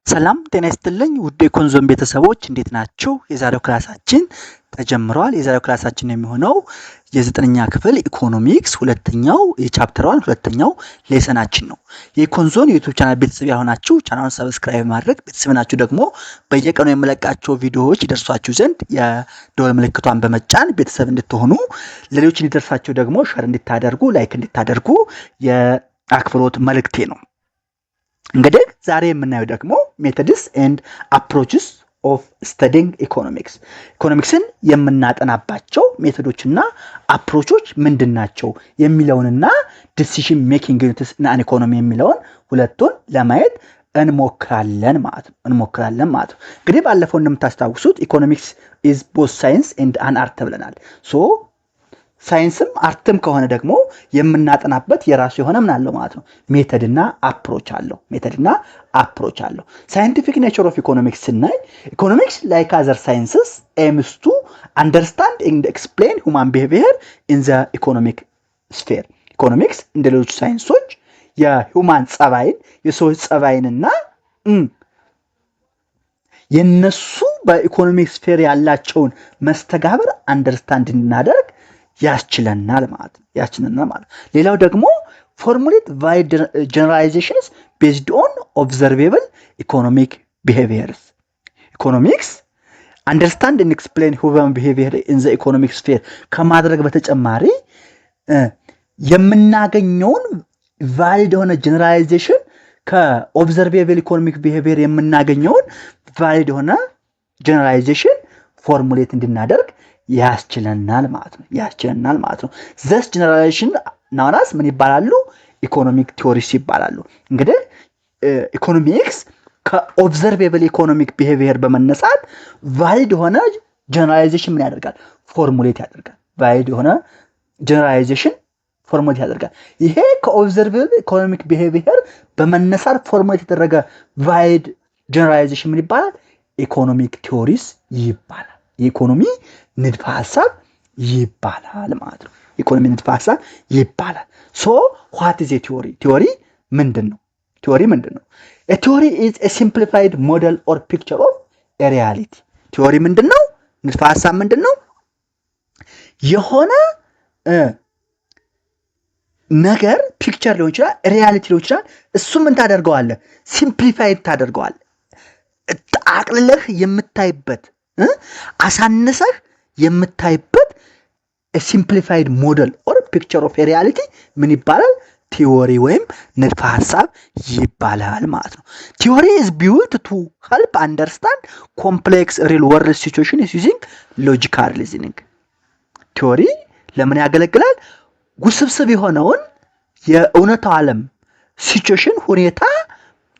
ሰላም ጤና ይስጥልኝ ውድ የኮንዞም ቤተሰቦች እንዴት ናችሁ? የዛሬው ክላሳችን ተጀምሯል። የዛሬው ክላሳችን የሚሆነው የዘጠነኛ ክፍል ኢኮኖሚክስ ሁለተኛው የቻፕተር 1 ሁለተኛው ሌሰናችን ነው። የኮንዞን ዩቲዩብ ቻናል ቤተሰብ ያልሆናችሁ ቻናሉን ሰብስክራይብ ማድረግ፣ ቤተሰብ ናችሁ ደግሞ በየቀኑ የምለቃቸው ቪዲዮዎች ይደርሷችሁ ዘንድ የደወል ምልክቷን በመጫን ቤተሰብ እንድትሆኑ፣ ለሌሎች እንዲደርሳቸው ደግሞ ሼር እንድታደርጉ፣ ላይክ እንድታደርጉ የአክብሮት መልእክቴ ነው። እንግዲህ ዛሬ የምናየው ደግሞ ሜቶድስ ኤንድ አፕሮችስ ኦፍ ስተዲንግ ኢኮኖሚክስ ኢኮኖሚክስን የምናጠናባቸው ሜቶዶችና አፕሮቾች ምንድናቸው የሚለውንና ዲሲዥን ሜኪንግ ዩኒትስ እና ኢኮኖሚ የሚለውን ሁለቱን ለማየት እንሞክራለን ማለት ነው። እንግዲህ ባለፈው እንደምታስታውሱት ኢኮኖሚክስ ኢዝ ቦዝ ሳይንስ ኤንድ አን አርት ብለናል። ሶ ሳይንስም አርትም ከሆነ ደግሞ የምናጠናበት የራሱ የሆነ ምን አለው ማለት ነው ሜተድና አፕሮች አለው። ሳይንቲፊክ ኔቸር ኦፍ ኢኮኖሚክስ ስናይ ኢኮኖሚክስ ላይክ አዘር ሳይንስስ ኤምስ ቱ አንደርስታንድ ኤንድ ኤክስፕሌን ሁማን ቢሄቪየር ኢን ዘ ኢኮኖሚክ ስፌር። ኢኮኖሚክስ እንደ ሌሎች ሳይንሶች የሁማን ጸባይን የሰዎች ጸባይንና የነሱ በኢኮኖሚክ ስፌር ያላቸውን መስተጋብር አንደርስታንድ እንድናደርግ ያስችለናል ማለት ነው። ሌላው ደግሞ ፎርሙሌት ዋይድ ጀነራላይዜሽንስ ቤዝድ ኦን ኦብዘርቬብል ኢኮኖሚክ ቢሄቪየርስ። ኢኮኖሚክስ አንደርስታንድ ኤንድ ኤክስፕሌን ሁማን ቢሄቪየር ኢን ዘ ኢኮኖሚክ ስፌር ከማድረግ በተጨማሪ የምናገኘውን ቫሊድ የሆነ ጀነራላይዜሽን ከኦብዘርቬብል ኢኮኖሚክ ቢሄቪየር የምናገኘውን ቫሊድ የሆነ ጀነራላይዜሽን ፎርሙሌት እንድናደርግ ያስችለናል ማለት ነው። ዘስ ጀነራላይዜሽን ናውናስ ምን ይባላሉ? ኢኮኖሚክ ቲዮሪስ ይባላሉ። እንግዲህ ኢኮኖሚክስ ከኦብዘርቬብል ኢኮኖሚክ ቢሄቪየር በመነሳት ቫሊድ የሆነ ጀነራላይዜሽን ምን ያደርጋል? ፎርሙሌት ያደርጋል። ቫሊድ የሆነ ጀነራላይዜሽን ፎርሙሌት ያደርጋል። ይሄ ከኦብዘርቬብል ኢኮኖሚክ ቢሄቪየር በመነሳት ፎርሙሌት የተደረገ ቫሊድ ጀነራላይዜሽን ምን ይባላል? ኢኮኖሚክ ቲዮሪስ ይባላል። የኢኮኖሚ ንድፈ ሐሳብ ይባላል ማለት ነው። ኢኮኖሚ ንድፈ ሐሳብ ይባላል። ሶ ዋት ኢዝ ቲዮሪ? ቲዮሪ ምንድን ነው? A theory is a simplified model or picture of a reality. ቲዮሪ ምንድን ነው? ንድፈ ሐሳብ ምንድን ነው? የሆነ ነገር ፒክቸር ሊሆን ይችላል፣ ሪያሊቲ ሊሆን ይችላል። እሱ ምን ታደርገዋለህ? ሲምፕሊፋይድ ታደርገዋለህ። አቅልለህ የምታይበት አሳነሰህ የምታይበት ሲምፕሊፋይድ ሞዴል ኦር ፒክቸር ኦፍ ሪያሊቲ ምን ይባላል? ቲዮሪ ወይም ንድፈ ሐሳብ ይባላል ማለት ነው። ቲዮሪ ኢዝ ቢውልት ቱ ሄልፕ አንደርስታንድ ኮምፕሌክስ ሪል ወርልድ ሲቹዌሽን ዩዚንግ ሎጂካል ሪዝኒንግ። ቲዮሪ ለምን ያገለግላል? ውስብስብ የሆነውን የእውነታው ዓለም ሲቹዌሽን ሁኔታ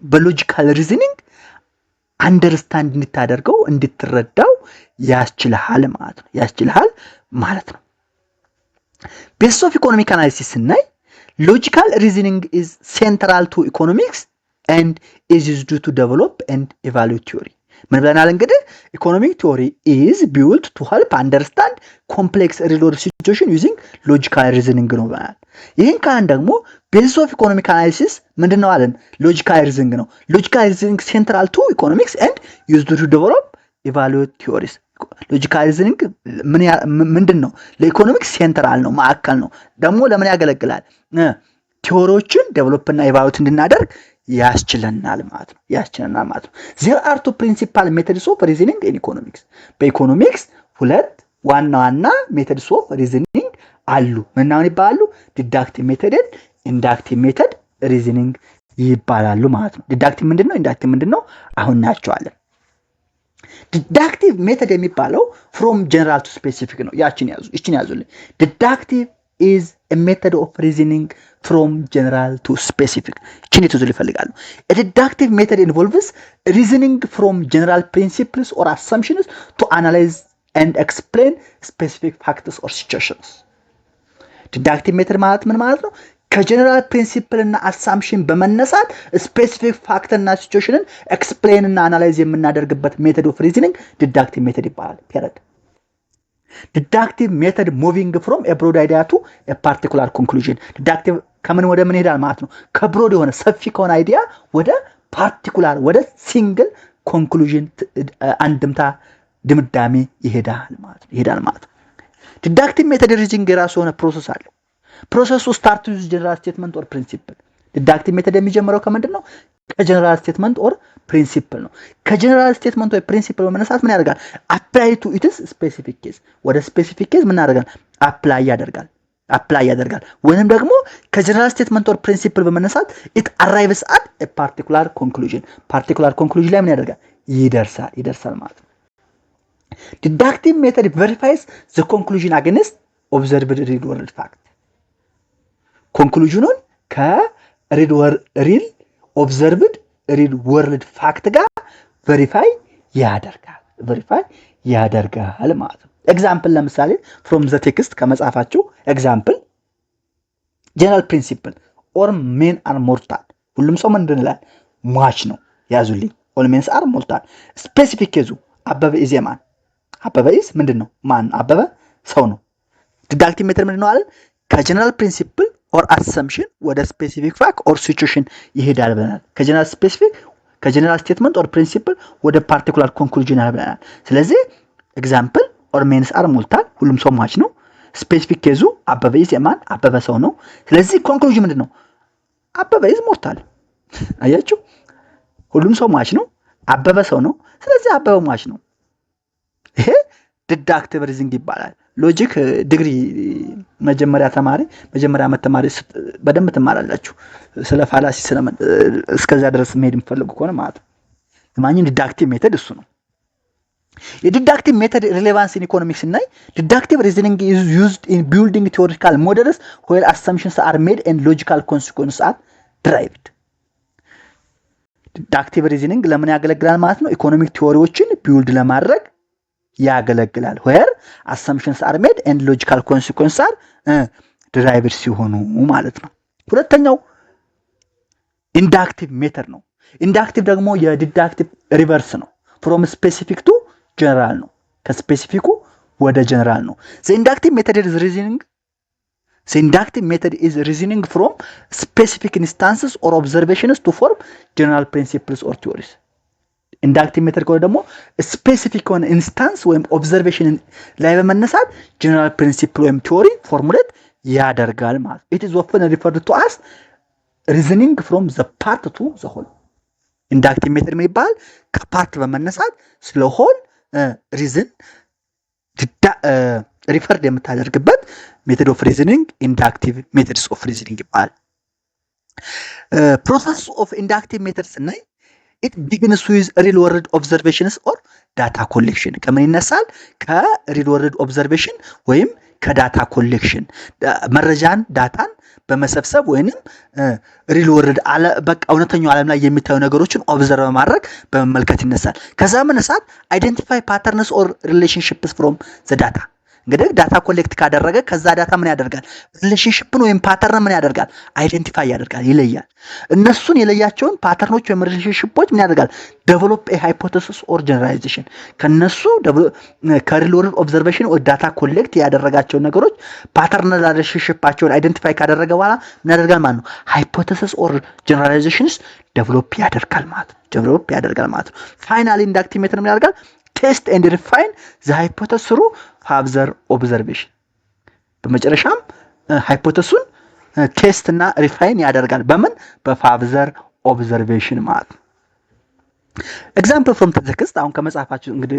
በሎጂካል ሪዝኒንግ አንደርስታንድ እንድታደርገው እንድትረዳው ያስችልሃል ማለት ነው። ቤስ ኦፍ ኢኮኖሚክ አናሊሲስ ስናይ ሎጂካል ሪዝኒንግ ኢዝ ሴንትራል ቱ ኢኮኖሚክስ ኤንድ ኢዝ ዩዝድ ቱ ዴቨሎፕ ኤንድ ኢቫሉዌት ቲዮሪ። ምን ብለናል? እንግዲህ ኢኮኖሚክ ቲዮሪ ኢዝ ቢውልት ቱ ሄልፕ አንደርስታንድ ኮምፕሌክስ ሪል ወርልድ ሲቹዌሽን ዩዚንግ ሎጂካል ሪዝኒንግ ነው ብለናል። ይህን ካህን ደግሞ ቤዚስ ኦፍ ኢኮኖሚክ አናሊሲስ ምንድን ነው አለን? ሎጂካል ሪዝኒንግ ነው። ሎጂካል ሪዝኒንግ ሴንትራል ቱ ኢኮኖሚክስ ኤንድ ዩዝድ ቱ ዴቨሎፕ ኢቫሉዌት ቲዮሪስ። ሎጂካል ሪዝኒንግ ምንድን ነው? ለኢኮኖሚክስ ሴንትራል ነው፣ ማዕከል ነው። ደግሞ ለምን ያገለግላል? ቲዮሪዎችን ዴቨሎፕና ኢቫሉዌት እንድናደርግ ያስችለናል ማለት ነው። ዜር አር ቱ ፕሪንሲፓል ሜቶድስ ኦፍ ሪዝኒንግ ኢን ኢኮኖሚክስ። በኢኮኖሚክስ ሁለት ዋና ሜቶድስ ኦፍ ሪዝኒንግ አሉ። ምናምን ይባላሉ? ዲዳክቲቭ ሜተድ፣ ኢንዳክቲቭ ሜተድ ሪዝኒንግ ይባላሉ ማለት ነው። ዲዳክቲቭ ምንድነው? ኢንዳክቲቭ ምንድነው? አሁን እናያቸዋለን። ዲዳክቲቭ ሜተድ የሚባለው ፍሮም ጀነራል ቱ ስፔሲፊክ ነው። ይችን ያዙልኝ። ዲዳክቲቭ ኢዝ a method of reasoning from general to specific. ይችን ይዙ ይፈልጋሉ። A deductive method involves reasoning from general principles or assumptions to analyze and explain specific factors or situations. ዲዳክቲቭ ሜተድ ማለት ምን ማለት ነው? ከጀነራል ፕሪንሲፕል እና አሳምፕሽን በመነሳት ስፔሲፊክ ፋክተር እና ሲቹዌሽንን ኤክስፕሌን እና አናላይዝ የምናደርግበት ሜተድ ኦፍ ሪዝኒንግ ዲዳክቲቭ ሜተድ ይባላል። ፔሪድ። ዲዳክቲቭ ሜተድ ሙቪንግ ፍሮም ኤ ብሮድ አይዲያ ቱ ኤ ፓርቲኩላር ኮንክሉዥን። ዲዳክቲቭ ከምን ወደ ምን ይሄዳል ማለት ነው? ከብሮድ የሆነ ሰፊ ከሆነ አይዲያ ወደ ፓርቲኩላር ወደ ሲንግል ኮንክሉዥን አንድምታ ድምዳሜ ይሄዳል ማለት ነው። ዲዳክቲቭ ሜተድ ሪዝኒንግ የራሱ የሆነ ፕሮሰስ አለው። ፕሮሰሱ ስታርት ዊዝ ጀነራል ስቴትመንት ኦር ፕሪንሲፕል። ዲዳክቲቭ ሜተድ የሚጀምረው ከምንድን ነው? ከጀነራል ስቴትመንት ኦር ፕሪንሲፕል ነው። ከጀነራል ስቴትመንት ወይ ፕሪንሲፕል በመነሳት ምን ያደርጋል? አፕላይ ቱ ኢትስ ስፔሲፊክ ኬዝ፣ ወደ ስፔሲፊክ ኬዝ ምን ያደርጋል? አፕላይ ያደርጋል። ወይንም ደግሞ ከጀነራል ስቴትመንት ኦር ፕሪንሲፕል በመነሳት ኢት አራይቭስ አት ኤ ፓርቲኩላር ኮንክሉዥን ላይ ምን ያደርጋል? ይደርሳል ማለት ነው። ዲዳክቲቭ ሜተድ ቬሪፋይስ ዘ ኮንክሉዥን አገንስት ኦብዘርቭድ ሪል ወርልድ ፋክት። ኮንክሉዥኑን ከሪል ኦብዘርቭድ ሪል ወርልድ ፋክት ጋር ቬሪፋይ ያደርጋል ማለት ነው። ኤግዛምፕል ለምሳሌ ፍሮም ዘ ቴክስት ከመጽሐፋችሁ ኤግዛምፕል ጀነራል ፕሪንሲፕል ኦል ሜን አር ሞርታል። ሁሉም ሰው ምንድን ይላል? ሟች ነው። ያዙልኝ። ኦል ሜንስ አር ሞርታል። ስፔሲፊክ ኬዙ አበበ ኢዝ የማን? አበበ ኢዝ ምንድን ነው? ማን? አበበ ሰው ነው። ዲዳክቲቭ ሜተድ ምንድን ነው አለን? ከጀነራል ፕሪንሲፕል ኦር አሰምሽን ወደ ስፔሲፊክ ፋክት ኦር ሲቹዌሽን ይሄዳል ብለናል። ከጀነራል ስቴትመንት ኦር ፕሪንሲፕል ወደ ፓርቲኩላር ኮንክሉዥን ይሄዳል ብለናል። ስለዚህ ኤግዛምፕል ኦል ሜንስ አር ሞርታል፣ ሁሉም ሰው ሟች ነው። ስፔሲፊክ ኬዙ አበበ ኢዝ የማን? አበበ ሰው ነው። ስለዚህ ኮንክሉዥን ምንድን ነው? አበበ ኢዝ ሞርታል። አያችሁ፣ ሁሉም ሰው ሟች ነው፣ አበበ ሰው ነው። ስለዚህ አበበ ሟች ነው። ይሄ ዲዳክቲቭ ሪዝኒንግ ይባላል። ሎጂክ ዲግሪ መጀመሪያ ዓመት ተማሪ በደንብ ትማራላችሁ። ስለ ፋላሲ እስከዛ ድረስ መሄድ የምትፈልጉ ከሆነ ማለት ነው። ለማንኛውም ዲዳክቲቭ ሜተድ እሱ ነው። የዲዳክቲቭ ሜተድ ሪሌቫንስ ኢን ኢኮኖሚክስ ስናይ ዲዳክቲቭ ሪዝኒንግ ኢዝ ዩዝድ ኢን ቢልዲንግ ቲዎሪቲካል ሞዴልስ ዌር አሰምፕሽንስ አር ሜድ ኤንድ ሎጂካል ኮንሲኩዌንስ አር ድራይቭድ። ዲዳክቲቭ ሪዝኒንግ ለምን ያገለግላል ማለት ነው? ኢኮኖሚክ ቲዎሪዎችን ቢውልድ ለማድረግ ያገለግላል። ዌር አሰምፕሽንስ አር ሜድ ኤንድ ሎጂካል ኮንሲኩዌንስ አር ድራይቭድ ሲሆኑ ማለት ነው። ሁለተኛው ኢንዳክቲቭ ሜተድ ነው። ኢንዳክቲቭ ደግሞ የዲዳክቲቭ ሪቨርስ ነው። ፍሮም ስፔሲፊክ ቱ ጀነራል ነው። ከስፔሲፊኩ ወደ ጀነራል ነው። ዘ ኢንዳክቲቭ ሜተድ ኢዝ ሪዝኒንግ ፍሮም ስፔሲፊክ ኢንስታንስስ ኦር ኦብዘርቬሽንስ ቱ ፎርም ጀነራል ፕሪንሲፕልስ ኦር ቲዎሪስ። ኢንዳክቲቭ ሜተድ ከሆነ ደግሞ ስፔሲፊክ የሆነ ኢንስታንስ ወይም ኦብዘርቬሽን ላይ በመነሳት ጀነራል ፕሪንሲፕል ወይም ቲዎሪ ፎርሙሌት ያደርጋል ማለት። ኢት ኢዝ ኦፍን ሪፈርድ ቱ አስ ሪዝኒንግ ፍሮም ዘ ፓርት ቱ ዘ ሆል። ኢንዳክቲቭ ሜተድ ምን ይባላል? ከፓርት በመነሳት ስለ ሆል ሪዝን ሪፈርድ የምታደርግበት ሜተድ ኦፍ ሪዝኒንግ ኢንዳክቲቭ ሜተድስ ኦፍ ሪዝኒንግ ይባላል። ፕሮሰስ ኦፍ ኢንዳክቲቭ ሜተድ ስናይ ኢት ቢግንስ ዊዝ ሪል ወርልድ ኦብዘርቬሽንስ ኦር ዳታ ኮሌክሽን። ከምን ይነሳል? ከሪል ወርልድ ኦብዘርቬሽን ወይም ከዳታ ኮሌክሽን፣ ዳታን በመሰብሰብ ወይንም ሪል ወርልድ በቃ እውነተኛው ዓለም ላይ የሚታዩ ነገሮችን ኦብዘርቭ በማድረግ በመመልከት ይነሳል። ከዛ መነሳት አይደንቲፋይ ፓተርንስ ኦር ሪሌሽንሺፕስ ፍሮም ዘ ዳታ። እንግዲህ ዳታ ኮሌክት ካደረገ ከዛ ዳታ ምን ያደርጋል? ሪሌሽንሺፕን ወይም ፓተርን ምን ያደርጋል? አይደንቲፋይ ያደርጋል፣ ይለያል። እነሱን የለያቸውን ፓተርኖች ወይም ሪሌሽንሺፖች ምን ያደርጋል? ዴቨሎፕ ኤ ሃይፖቴሲስ ኦር ጀነራላይዜሽን። ከነሱ ከሪል ወርልድ ኦብዘርቬሽን ወይ ዳታ ኮሌክት ያደረጋቸውን ነገሮች ፓተርን ሪሌሽንሺፓቸውን አይደንቲፋይ ካደረገ በኋላ ምን ያደርጋል ማለት ነው? ሃይፖቴሲስ ኦር ጀነራላይዜሽንስ ዴቨሎፕ ያደርጋል ማለት ነው። ፋይናሊ ኢንዳክቲቭ ሜተድ ምን ያደርጋል? ቴስት ኤንድ ሪፋይን ዘ ሃይፖቴሲስ ስሩ ፋርዘር ኦብዘርቬሽን። በመጨረሻም ሃይፖቴሲሱን ቴስት እና ሪፋይን ያደርጋል። በምን? በፋርዘር ኦብዘርቬሽን ማለት ነው። ኤግዛምፕል ፍሮም ቴክስት። አሁን ከመጽሐፋችሁ እንግዲህ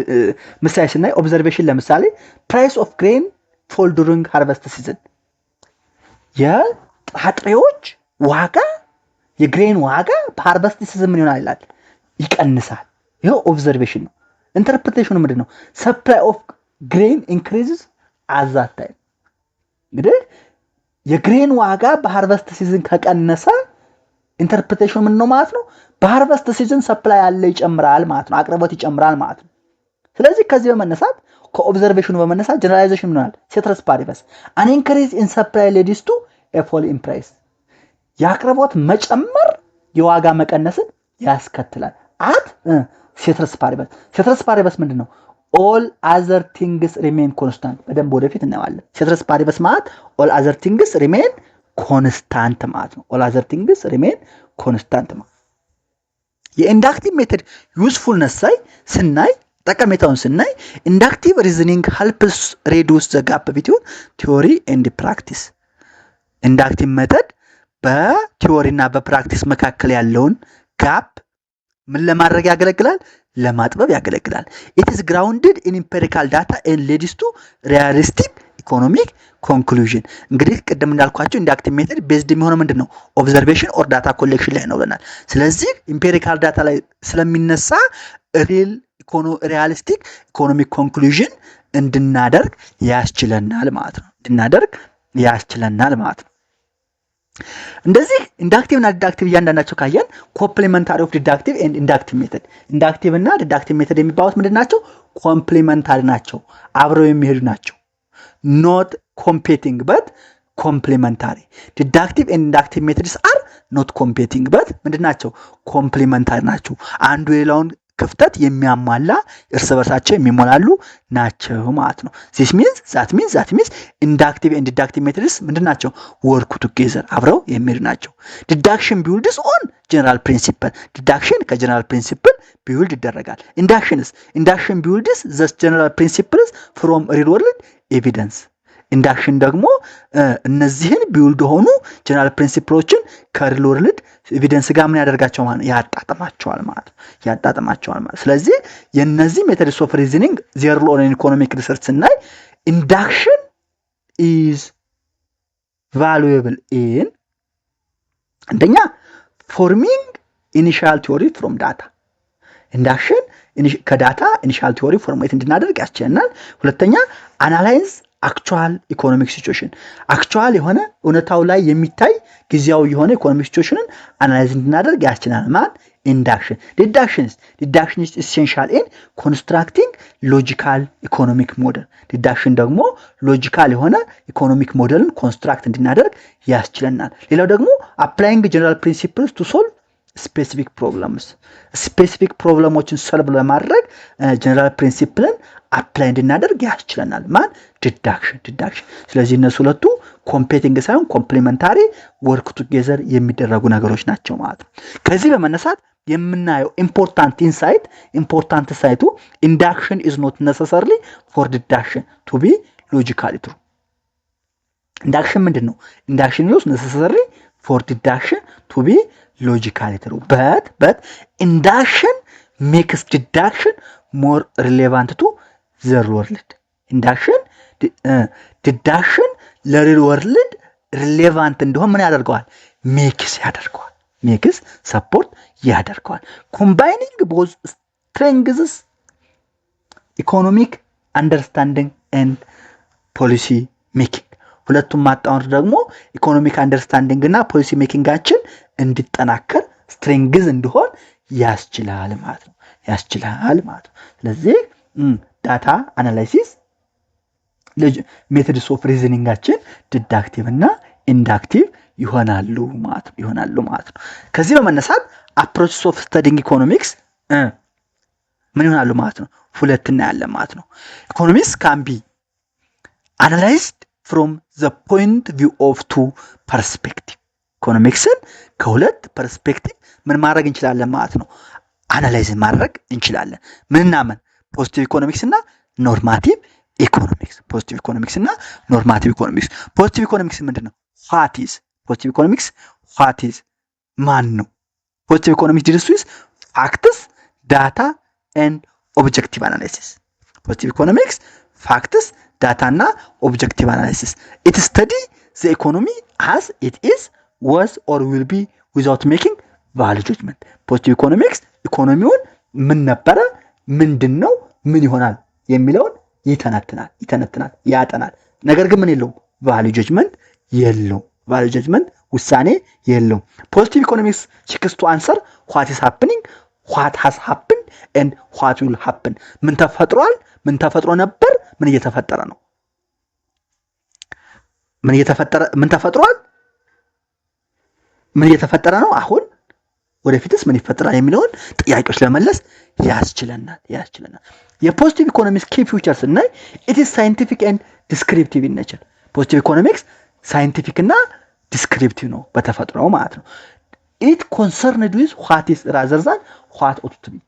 ምሳሌ ስናይ ኦብዘርቬሽን ለምሳሌ ፕራይስ ኦፍ ግሬን ፎል ዱሪንግ ሃርቨስት ሲዝን። የጥራጥሬዎች ዋጋ የግሬን ዋጋ በሃርቨስት ሲዝን ምን ይሆናል ይላል? ይቀንሳል። ይሄው ኦብዘርቬሽን ነው። ኢንተርፕሬቴሽኑ ምንድን ነው? ሰፕላይ ኦፍ ግሬን ኢንክሪዝስ አት ዛት ታይም። እንግዲህ የግሬን ዋጋ በሃርቨስት ሲዝን ከቀነሰ ኢንተርፕሬቴሽኑ ምን ነው ማለት ነው? በሃርቨስት ሲዝን ሰፕላይ ያለ ይጨምራል ማለት ነው፣ አቅርቦት ይጨምራል ማለት ነው። ስለዚህ ከዚህ በመነሳት ከኦብዘርቬሽኑ በመነሳት ጀነራላይዜሽን ምን ይሆናል? ሴትረስ ፓሪበስ አን ኢንክሪዝ ኢን ሰፕላይ ሌዲስ ቱ ኤ ፎል ኢን ፕራይስ። የአቅርቦት መጨመር የዋጋ መቀነስን ያስከትላል። አት ሴትረስ ፓሪበስ ምንድን ነው? ኦል አዘር ቲንግስ ሪሜን ኮንስታንት። በደንብ ወደፊት እናየዋለን። ሴትረስ ፓሪበስ ማለት ኦል አዘር ቲንግስ ሪሜን ኮንስታንት ማለት ነው። ኦል አዘር ቲንግስ ሪሜን ኮንስታንት ማለት የኢንዳክቲቭ ሜተድ ዩዝፉልነስ ስናይ ጠቀሜታውን ስናይ ኢንዳክቲቭ ሪዝኒንግ ሄልፕስ ሬዱስ ዘ ጋፕ ቢትዊን ቲዮሪ ኤንድ ፕራክቲስ። ኢንዳክቲቭ ሜተድ በቲዮሪ እና በፕራክቲስ መካከል ያለውን ጋፕ ምን ለማድረግ ያገለግላል? ለማጥበብ ያገለግላል። ኢት ኢዝ ግራውንድድ ኢን ኢምፔሪካል ዳታ ኤንድ ሊድስ ቱ ሪያሊስቲክ ኢኮኖሚክ ኮንክሉዥን። እንግዲህ ቅድም እንዳልኳቸው ኢንዳክቲቭ ሜተድ ቤዝድ የሚሆነው ምንድን ነው? ኦብዘርቬሽን ኦር ዳታ ኮሌክሽን ላይ ነው ብለናል። ስለዚህ ኢምፔሪካል ዳታ ላይ ስለሚነሳ ሪያሊስቲክ ኢኮኖሚክ ኮንክሉዥን እንድናደርግ ያስችለናል ማለት ነው። እንደዚህ ኢንዳክቲቭ እና ዲዳክቲቭ እያንዳንዳቸው ካየን ኮምፕሊመንታሪ ኦፍ ዲዳክቲቭ ኤንድ ኢንዳክቲቭ ሜተድ። ኢንዳክቲቭ እና ዲዳክቲቭ ሜተድ የሚባሉት ምንድን ናቸው? ኮምፕሊመንታሪ ናቸው፣ አብረው የሚሄዱ ናቸው። ኖት ኮምፔቲንግ በት ኮምፕሊመንታሪ። ዲዳክቲቭ ኤንድ ኢንዳክቲቭ ሜተድስ አር ኖት ኮምፔቲንግ በት ምንድን ናቸው? ኮምፕሊመንታሪ ናቸው። አንዱ የሌላውን ክፍተት የሚያሟላ እርስ በርሳቸው የሚሞላሉ ናቸው ማለት ነው። ዛት ሚንስ ኢንዳክቲቭ ኤንድ ዲዳክቲቭ ሜተድስ ምንድን ናቸው? ወርክ ቱጌዘር፣ አብረው የሚሄዱ ናቸው። ዲዳክሽን ቢውልድስ ኦን ጀነራል ፕሪንሲፕል። ዲዳክሽን ከጀነራል ፕሪንሲፕል ቢውልድ ይደረጋል። ኢንዳክሽን ቢውልድስ ዘ ጀነራል ፕሪንሲፕልስ ፍሮም ሪል ወርልድ ኤቪደንስ። ኢንዳክሽን ደግሞ እነዚህን ቢውልድ ሆኑ ጀነራል ፕሪንሲፕሎችን ከሪል ወርልድ ኤቪደንስ ጋር ምን ያደርጋቸው ማለት ያጣጥማቸዋል ማለት። ስለዚህ የነዚህ ሜተድስ ኦፍ ሪዝኒንግ ዜር ሮል ኢን ኢኮኖሚክ ሪሰርች ስናይ ኢንዳክሽን ኢዝ ቫሉዌብል ኢን አንደኛ ፎርሚንግ ኢኒሻል ቲዮሪ ፍሮም ዳታ። ኢንዳክሽን ከዳታ ኢኒሻል ቲዮሪ ፎርሜት እንድናደርግ ያስችለናል። ሁለተኛ አናላይዝ አክቹዋል ኢኮኖሚክ ሲቹዌሽን፣ አክቹዋል የሆነ እውነታው ላይ የሚታይ ጊዜያዊ የሆነ ኢኮኖሚክ ሲቹዌሽንን አናላይዝ እንድናደርግ ያስችላል ማለት ኢንዳክሽን። ዲዳክሽን ኢዝ ኢሴንሻል ኢን ኮንስትራክቲንግ ሎጂካል ኢኮኖሚክ ሞዴል። ዲዳክሽን ደግሞ ሎጂካል የሆነ ኢኮኖሚክ ሞዴልን ኮንስትራክት እንድናደርግ ያስችለናል። ሌላው ደግሞ አፕላይንግ ጀነራል ፕሪንሲፕልስ ቱ ሶልቭ ስፔሲፊክ ፕሮብለሞችን ሰልቭ ለማድረግ ጀነራል ፕሪንሲፕልን አፕላይ እንድናደርግ ያስችለናል ማን ዲዳክሽን። ስለዚህ እነሱ ሁለቱ ኮምፔቲንግ ሳይሆን ኮምፕሊመንታሪ ወርክ ቱጌዘር የሚደረጉ ነገሮች ናቸው ማለት ነው። ከዚህ በመነሳት የምናየው ኢምፖርታንት ኢንሳይቱ ኢንዳክሽን ኢዝ ኖት ነሰሰርሊ ፎር ዲዳክሽን ቱ ቢ ሎጂካሊ ትሩ። ኢንዳክሽን ምንድን ነው? ኢንዳክሽን ኢዝ ነሰሰርሊ ፎር ዲዳክሽን ቱ ቢ ሎጂካሊ ትሩ በት ኢንዳክሽን ሜክስ ዲዳክሽን ሞር ሪሌቫንት ቱ ዘር ወርልድ። ዲዳክሽን ለሪል ወርልድ ሪሌቫንት እንደሆን ምን ያደርገዋል? ሜክስ ሰፖርት ያደርገዋል። ኮምባይኒንግ ቦዝ ስትሬንግዝስ ኢኮኖሚክ አንደርስታንዲንግ ኤንድ ፖሊሲ ሜኪንግ። ሁለቱም ማጣወር ደግሞ ኢኮኖሚክ አንደርስታንዲንግ እና ፖሊሲ ሜኪንጋችን እንዲጠናከር ስትሬንግዝ እንዲሆን ያስችላል ማለት ነው። ስለዚህ ዳታ አናላይሲስ ሜቶድስ ኦፍ ሪዝኒንጋችን ዲዳክቲቭ እና ኢንዳክቲቭ ይሆናሉ ማለት ነው። ከዚህ በመነሳት አፕሮችስ ኦፍ ስተዲንግ ኢኮኖሚክስ ምን ይሆናሉ ማለት ነው? ሁለት እናያለን ማለት ነው። ኢኮኖሚክስ ካን ቢ አናላይዝድ ፍሮም ዘ ፖይንት ቪው ኦፍ ቱ ፐርስፔክቲቭ። ኢኮኖሚክስን ከሁለት ፐርስፔክቲቭ ምን ማድረግ እንችላለን ማለት ነው? አናላይዝ ማድረግ እንችላለን። ምንና ምን? ፖዚቲቭ ኢኮኖሚክስ እና ኖርማቲቭ ኢኮኖሚክስ። ፖዚቲቭ ኢኮኖሚክስ ምንድን ነው? ፖዚቲቭ ኢኮኖሚክስ ማን ነው? ፖዚቲቭ ኢኮኖሚክስ ዲልስ ዊዝ ፋክትስ ዳታ ኤንድ ኦብጀክቲቭ አናላይሲስ። ፖዚቲቭ ኢኮኖሚክስ ፋክትስ ዳታ እና ኦብጀክቲቭ አናላይሲስ። ኢት ስተዲ ዘ ኢኮኖሚ አዝ ኢት ኢዝ ወዝ ኦር ዊል ቢ ዊዛውት ሜኪንግ ቫልዩ ጀጅመንት። ፖዚቲቭ ኢኮኖሚክስ ኢኮኖሚውን ምን ነበረ፣ ምንድን ነው፣ ምን ይሆናል የሚለውን ይተነትናል፣ ያጠናል። ነገር ግን ምን የለውም? ቫልዩ ጀጅመንት የለውም። ቫልዩ ጀጅመንት ውሳኔ የለውም። ፖዚቲቭ ኢኮኖሚክስ ሲክስ ቱ አንሰር ዋት ኢዝ ሃፕኒንግ፣ ዋት ሃዝ ሃፕንድ ኤንድ ዋት ዊል ሃፕን። ምን ተፈጥሯል፣ ምን ተፈጥሮ ነበር፣ ምን እየተፈጠረ ነው፣ ምን እየተፈጠረ ነው አሁን፣ ወደፊትስ ምን ይፈጠራል የሚለውን ጥያቄዎች ለመለስ ያስችለናል። የፖዚቲቭ ኢኮኖሚክስ ኪ ፊውቸርስ እና ኢት ኢዝ ሳይንቲፊክ ኤንድ ዲስክሪፕቲቭ ኢን ኔቸር። ፖዚቲቭ ኢኮኖሚክስ ሳይንቲፊክ እና ዲስክሪፕቲቭ ነው በተፈጥሮ ማለት ነው። it concerned with what is rather than what ought to be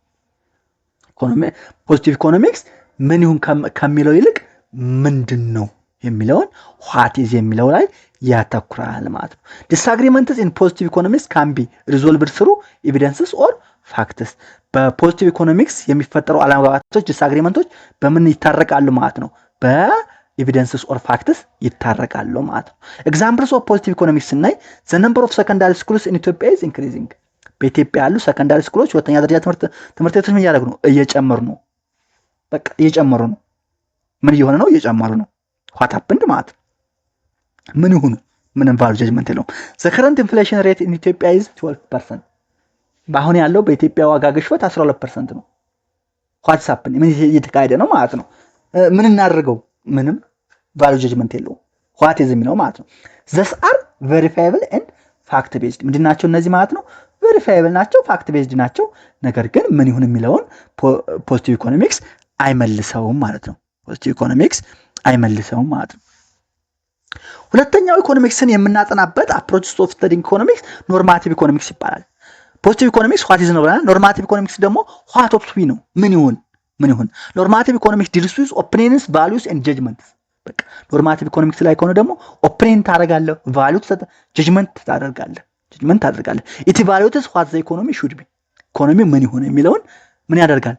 ፖዚቲቭ ኢኮኖሚክስ ምን ይሁን ከሚለው ይልቅ ምንድነው የሚለውን what is የሚለው ላይ ያተኩራል ማለት ነው። disagreements in positive economics can be resolved through evidences or facts በፖዚቲቭ ኢኮኖሚክስ የሚፈጠሩ አለመግባባቶች ዲስአግሪመንቶች በምን ይታረቃሉ ማለት ነው? በኤቪደንስስ ኦር ፋክትስ ይታረቃሉ ማለት ነው። ኤግዛምፕልስ ኦፍ ፖዚቲቭ ኢኮኖሚክስ ስናይ the number of secondary schools in Ethiopia is increasing በኢትዮጵያ ያሉ ሰከንዳሪ ስኩሎች ሁለተኛ ደረጃ ትምህርት ቤቶች ምን ያደርጉ ነው? እየጨመሩ ነው። በቃ እየጨመሩ ነው። ምን እየሆነ ነው? እየጨመሩ ነው። what happened ማለት ምን ይሁኑ ምንም ቫልዩ ጀጅመንት የለውም። the current inflation rate in Ethiopia is 12% በአሁን ያለው በኢትዮጵያ ዋጋ ግሽበት 12% ነው። what's happened ምን እየተካሄደ ነው ማለት ነው። ምን እናደርገው? ምንም ቫልዩ ጀጅመንት የለውም። what is የሚለው ማለት ነው። these are verifiable and fact based ምንድናቸው እነዚህ ማለት ነው? ቬሪፋይብል ናቸው፣ ፋክት ቤዝድ ናቸው። ነገር ግን ምን ይሁን የሚለውን ፖዚቲቭ ኢኮኖሚክስ አይመልሰውም ማለት ነው። ፖዚቲቭ ኢኮኖሚክስ አይመልሰውም ማለት ነው። ሁለተኛው ኢኮኖሚክስን የምናጠናበት አፕሮች ኦፍ ስተዲንግ ኢኮኖሚክስ ኖርማቲቭ ኢኮኖሚክስ ይባላል። ፖዚቲቭ ኢኮኖሚክስ ዋት ኢዝ ነው ብለናል። ኖርማቲቭ ኢኮኖሚክስ ደግሞ ዋት ኦፍ ቱ ቢ ነው። ምን ይሁን ኖርማቲቭ ኢኮኖሚክስ ዲልስ ዊዝ ኦፒኒየንስ ቫልዩስ ኤንድ ጀጅመንትስ። በቃ ኖርማቲቭ ኢኮኖሚክስ ላይ ከሆነ ደግሞ ኦፒኒየን ታደርጋለህ፣ ቫልዩ ጀጅመንት ታደርጋለህ። ኢት ኢቫሉዌትስ ዋት ዘ ኢኮኖሚ ሹድ ቢ ኢኮኖሚ ምን ይሁን የሚለውን ምን ያደርጋል?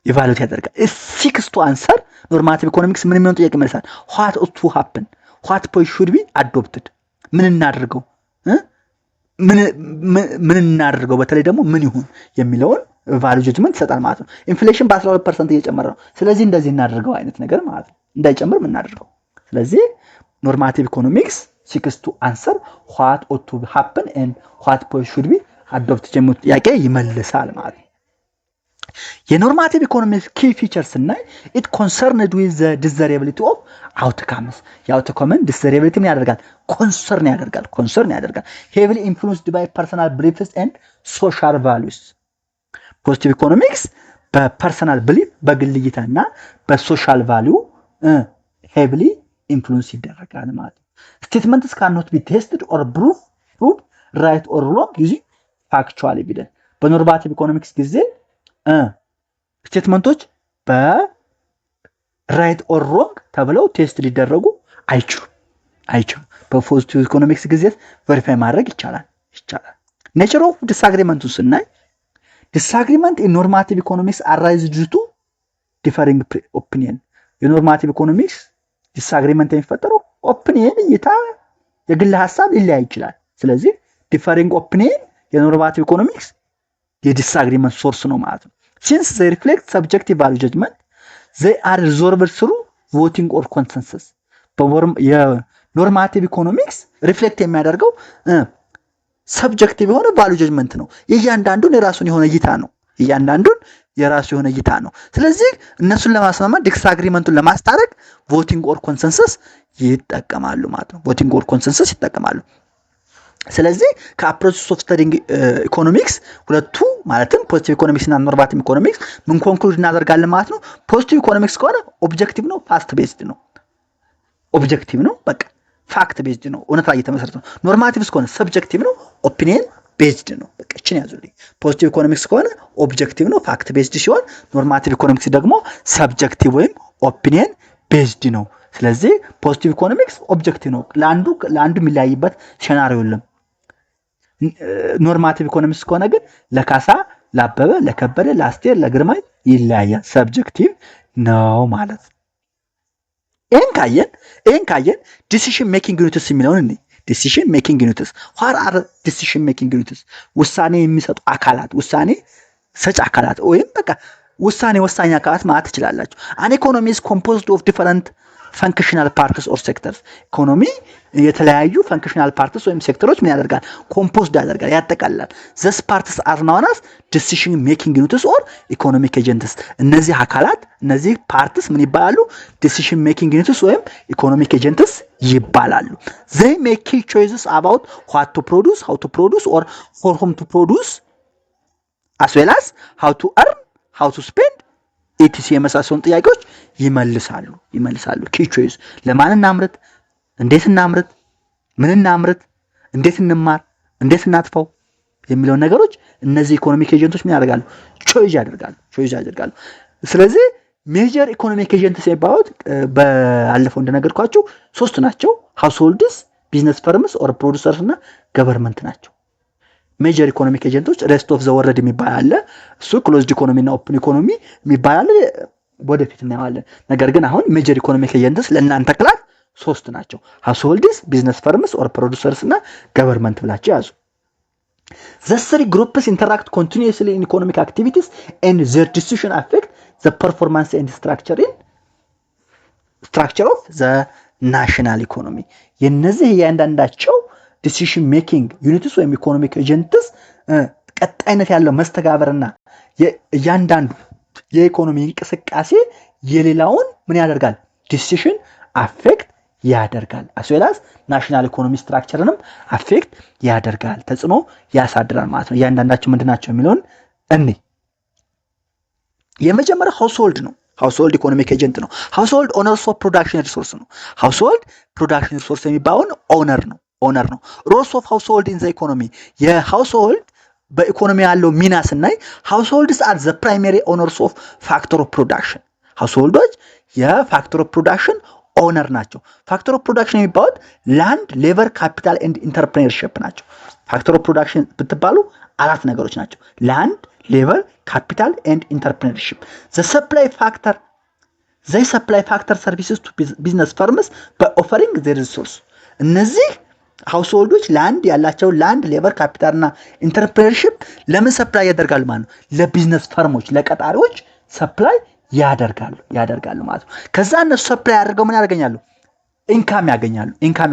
ኢቫሉዌት ያደርጋል። ሲክስ ቱ አንሰር ኖርማቲቭ ኢኮኖሚክስ ምን የሚሆን ጥያቄ ይመልሳል። ዋት ኦት ቱ ሃፕን ዋት ፖይንት ሹድ ቢ አዶፕትድ ምን እናድርገው ምን እናድርገው በተለይ ደግሞ ምን ይሁን የሚለውን ቫልዩ ጀጅመንት ይሰጣል ማለት ነው። ኢንፍሌሽን በ12% እየጨመረ ነው። ስለዚህ እንደዚህ እናድርገው አይነት ነገር ማለት ነው። እንዳይጨምር ምን እናድርገው። ስለዚህ ኖርማቲቭ ኢኮኖሚክስ seeks to answer what ought to happen and what should be adopted የሚል ጥያቄ ይመልሳል ማለት ነው። የኖርማቲቭ ኢኮኖሚክስ ኪ ፊቸርስ እና it concerned with the desirability of outcomes የአውትካምን desirability ምን ያደርጋል? ኮንሰርን ያደርጋል heavily influenced by personal beliefs and social values ፖዚቲቭ ኢኮኖሚክስ በፐርሰናል ቢሊፍ በግል እይታና በሶሻል ቫልዩ heavily influence ይደረጋል ማለት ነው። Statements cannot be tested or proved right or wrong using factual evidence. በኖርማቲቭ ኢኮኖሚክስ ጊዜ ስቴትመንቶች በራይት ኦር ሮንግ ተብለው ቴስት ሊደረጉ አይችሉም። በፖዚቲቭ ኢኮኖሚክስ ጊዜ ቬሪፋይ ማድረግ ይቻላል። ኔቸር ኦፍ ዲስአግሪመንቱ ስናይ ዲስአግሪመንት ኢን ኖርማቲቭ ኢኮኖሚክስ አራይዝ ዲዩ ቱ ዲፈሪንግ ኦፒኒየን የኖርማቲቭ ኢኮኖሚክስ ዲስአግሪመንት የሚፈጠረው ኦፒኒየን እይታ የግል ሐሳብ ሊለያይ ይችላል። ስለዚህ ዲፈሪንግ ኦፒኒየን የኖርማቲቭ ኢኮኖሚክስ የዲስአግሪመንት ሶርስ ነው ማለት ነው። since they reflect subjective value judgment they are resolved through voting or consensus የኖርማቲቭ ኢኮኖሚክስ ሪፍሌክት የሚያደርገው ሰብጀክቲቭ የሆነ ቫልዩ ጀጅመንት ነው። እያንዳንዱን የራሱ የሆነ እይታ ነው። ስለዚህ እነሱን ለማስማማት ዲስአግሪመንቱን ለማስታረቅ ቮቲንግ ኦር ኮንሰንሰስ ይጠቀማሉ ማለት ነው። ቮቲንግ ኦር ኮንሰንሰስ ይጠቀማሉ። ስለዚህ ከአፕሮች ኦፍ ስተዲንግ ኢኮኖሚክስ ሁለቱ ማለትም ፖዚቲቭ ኢኮኖሚክስ እና ኖርማቲቭ ኢኮኖሚክስ ምን ኮንክሉድ እናደርጋለን ማለት ነው። ፖዚቲቭ ኢኮኖሚክስ ከሆነ ኦብጀክቲቭ ነው፣ ፋክት ቤዝድ ነው። በቃ ፋክት ቤዝድ ነው፣ እውነት ላይ የተመሰረተ ነው። ኖርማቲቭ ከሆነ ሰብጀክቲቭ ነው፣ ኦፒኒየን ቤዝድ ነው። በቃ እቺን ያዙልኝ። ፖዚቲቭ ኢኮኖሚክስ ከሆነ ኦብጀክቲቭ ነው፣ ፋክት ቤዝድ ሲሆን ኖርማቲቭ ኢኮኖሚክስ ደግሞ ሰብጀክቲቭ ወይም ኦፒኒየን ቤዝድ ነው። ስለዚህ ፖዚቲቭ ኢኮኖሚክስ ኦብጀክቲቭ ነው፣ ለአንዱ የሚለያይበት ሴናሪዮ የለም። ኖርማቲቭ ኢኮኖሚክስ ከሆነ ግን ለካሳ፣ ለአበበ፣ ለከበደ፣ ለአስቴር፣ ለግርማይ ይለያያል፣ ሰብጀክቲቭ ነው ማለት ነው። ይሄን ካየን ዲሲሽን ሜኪንግ ዩኒትስ የሚለውን እንዴ ዲሲሽን ሜኪንግ ዩኒትስ what are decision making units ውሳኔ የሚሰጡ አካላት፣ ውሳኔ ሰጭ አካላት ወይም በቃ ወሳኝ አካላት ማለት ትችላላችሁ። an economy is composed of different functional parts or sectors ኢኮኖሚ የተለያዩ functional parts ወይም ሴክተሮች ምን ያደርጋል? ኮምፖዝድ ያደርጋል፣ ያጠቃልላል። these parts are known as decision making units or economic agents እነዚህ አካላት እነዚህ parts ምን ይባላሉ? decision making units ወይም economic agents ይባላሉ። they make key choices about what to produce, how to produce or for whom to produce as well as how to earn, how to spend ኢቲሲ የመሳሰሉን ጥያቄዎች ይመልሳሉ። ኪ ቾይስ ለማን እናምርት፣ እንዴት እናምርት፣ ምን እናምርት፣ እንዴት እንማር፣ እንዴት እናጥፋው፣ የሚለውን ነገሮች እነዚህ ኢኮኖሚክ ኤጀንቶች ምን ያደርጋሉ? ቾይዝ ያደርጋሉ። ስለዚህ ሜጀር ኢኮኖሚክ ኤጀንትስ የሚባሉት ባለፈው እንደነገርኳችሁ 3 ናቸው። ሃውስሆልድስ፣ ቢዝነስ ፈርምስ ኦር ፕሮዲዩሰርስ እና ገቨርንመንት ናቸው። ሜጀር ኢኮኖሚክ ኤጀንቶች ሬስት ኦፍ ዘ ወርልድ የሚባል አለ። እሱ ክሎዝድ ኢኮኖሚ እና ኦፕን ኢኮኖሚ የሚባል አለ። ወደፊት እናየዋለን። ነገር ግን አሁን ሜጀር ኢኮኖሚክ ኤጀንትስ ለእናንተ ክላስ 3 ናቸው። ሃውስሆልድስ፣ ቢዝነስ ፈርምስ ኦር ፕሮዲዩሰርስ እና ገቨርንመንት ብላችሁ ያዙ። The 3 groups interact continuously in economic activities and their decision affect the performance and structure of the national economy. የነዚህ እያንዳንዳቸው ዲሲሽን ሜኪንግ ዩኒትስ ወይም ኢኮኖሚክ ኤጀንትስ ቀጣይነት ያለው መስተጋበርና እያንዳንዱ የኢኮኖሚ እንቅስቃሴ የሌላውን ምን ያደርጋል? ዲሲሽን አፌክት ያደርጋል። አስዌላስ ናሽናል ኢኮኖሚ ስትራክቸርንም አፌክት ያደርጋል፣ ተጽዕኖ ያሳድራል ማለት ነው። እያንዳንዳቸው ምንድናቸው የሚለውን የመጀመሪያው ሃውስሆልድ ነው። ሃውስሆልድ ኢኮኖሚክ ኤጀንት ነው። ሃውስሆልድ ኦነርስ ኦፍ ፕሮዳክሽን ሪሶርስ ነው። ሃውስሆልድ ፕሮዳክሽን ሪሶርስ የሚባለውን ኦነር ነው። ሮልስ ኦፍ ሃውስሆልድ ኢን ዘ ኢኮኖሚ የሃውስሆልድ በኢኮኖሚ ያለው ሚና ስናይ ሃውስሆልድስ አር ዘ ፕራይመሪ ኦነርስ ኦፍ ፋክተር ኦፍ ፕሮዳክሽን። ሃውስሆልዶች የፋክተር ኦፍ ፕሮዳክሽን ኦነር ናቸው። ፋክተር ኦፍ ፕሮዳክሽን የሚባሉት ላንድ፣ ሌበር፣ ካፒታል ኤንድ ኢንተርፕሬነርሺፕ ናቸው። ፋክተር ኦፍ ፕሮዳክሽን ብትባሉ 4 ነገሮች ናቸው። ላንድ፣ ሌበር፣ ካፒታል ኤንድ ኢንተርፕሬነርሺፕ። ዘ ሰፕላይ ፋክተር ሰርቪስስ ቱ ቢዝነስ ፈርምስ ባይ ኦፈሪንግ ዘ ሪሶርስ። እነዚህ ሃውስሆልዶች ላንድ ያላቸው ላንድ፣ ሌበር፣ ካፒታል እና ኢንተርፕሬነርሺፕ ለምን ሰፕላይ ያደርጋሉ ማለት ነው? ለቢዝነስ ፈርሞች፣ ለቀጣሪዎች ሰፕላይ ያደርጋሉ ማለት ነው። ከዛ እነሱ ሰፕላይ ያደርገው ምን ያገኛሉ? ኢንካም